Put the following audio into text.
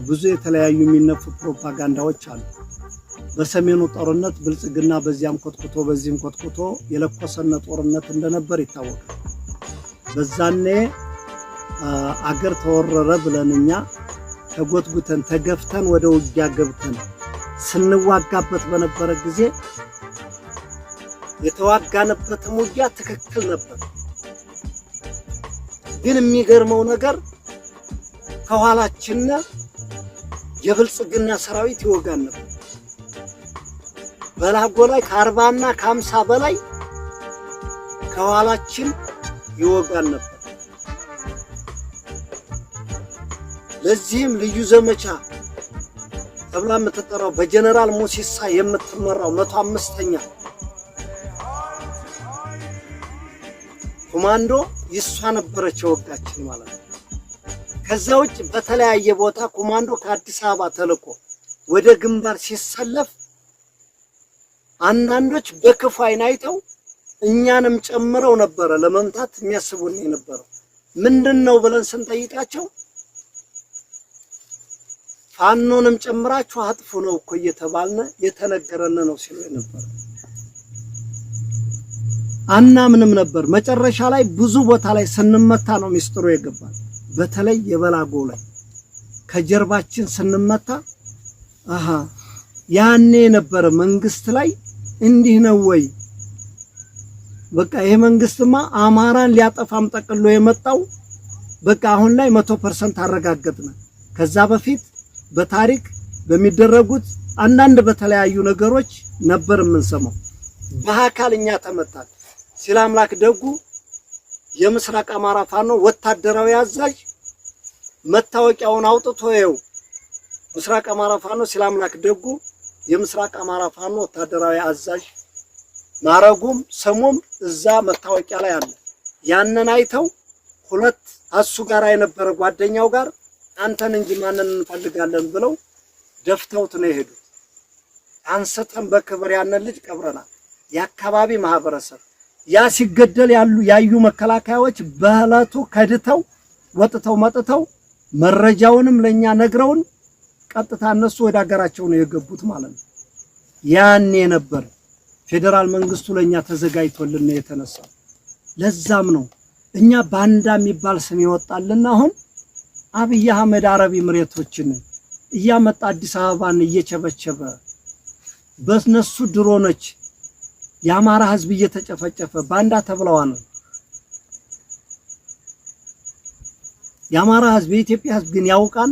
ብዙ የተለያዩ የሚነፉ ፕሮፓጋንዳዎች አሉ። በሰሜኑ ጦርነት ብልጽግና በዚያም ኮትኩቶ በዚህም ኮትኩቶ የለኮሰነ ጦርነት እንደነበር ይታወቃል። በዛኔ አገር ተወረረ ብለንኛ ተጎትጉተን ተገፍተን ወደ ውጊያ ገብተን ስንዋጋበት በነበረ ጊዜ የተዋጋንበት ውጊያ ትክክል ነበር። ግን የሚገርመው ነገር ከኋላችን የብልጽግና ሰራዊት ይወጋን ነበር። በላጎ ላይ ከ40 እና ከ50 በላይ ከኋላችን ይወጋን ነበር። ለዚህም ልዩ ዘመቻ ተብላ የምትጠራው በጀነራል ሙሲሳ የምትመራው 105ኛ ኮማንዶ ይሷ ነበረች ወጋችን ማለት ነው። ከዛ ውጭ በተለያየ ቦታ ኮማንዶ ከአዲስ አበባ ተልኮ ወደ ግንባር ሲሰለፍ አንዳንዶች በክፉ አይን አይተው እኛንም ጨምረው ነበር ለመምታት የሚያስቡን የነበረው። ምንድነው ብለን ስንጠይቃቸው ፋኖንም ጨምራችሁ አጥፉ ነው እኮ እየተባልነ የተነገረን ነው ሲሉ ነበር። አናምንም ነበር። መጨረሻ ላይ ብዙ ቦታ ላይ ስንመታ ነው ሚስጥሩ የገባል። በተለይ የበላጎ ላይ ከጀርባችን ስንመታ ያኔ ነበር መንግስት ላይ እንዲህ ነው ወይ በቃ ይሄ መንግስትማ አማራን ሊያጠፋም ጠቅሎ የመጣው በቃ አሁን ላይ 100% አረጋግጠናል። ከዛ በፊት በታሪክ በሚደረጉት አንዳንድ በተለያዩ ነገሮች ነበር የምንሰማው። በአካልኛ ተመታል ሲል አምላክ ደጉ የምስራቅ አማራ ፋኖ ወታደራዊ አዛዥ መታወቂያውን አውጥቶ ይው ምስራቅ አማራ ፋኖ ሲል አምላክ ደጉ የምስራቅ አማራ ፋኖ ወታደራዊ አዛዥ ማረጉም ስሙም እዛ መታወቂያ ላይ አለ። ያንን አይተው ሁለት አሱ ጋር የነበረ ጓደኛው ጋር አንተን እንጂ ማንን እንፈልጋለን ብለው ደፍተውት ነው የሄዱት። አንስተን በክብር ያንን ልጅ ቀብረናል። የአካባቢ ማህበረሰብ ያ ሲገደል ያዩ መከላከያዎች በህላቱ ከድተው ወጥተው መጥተው መረጃውንም ለኛ ነግረውን ቀጥታ እነሱ ወደ ሀገራቸው ነው የገቡት ማለት ነው። ያኔ ነበር ፌደራል መንግስቱ ለኛ ተዘጋጅቶልን የተነሳው። ለዛም ነው እኛ ባንዳ የሚባል ስም ይወጣልና አሁን አብይ አህመድ አረብ ኤምሬቶችን እያመጣ አዲስ አበባን እየቸበቸበ በእነሱ ድሮኖች የአማራ ህዝብ እየተጨፈጨፈ ባንዳ ተብለዋል። የአማራ ህዝብ የኢትዮጵያ ህዝብ ግን ያውቃል።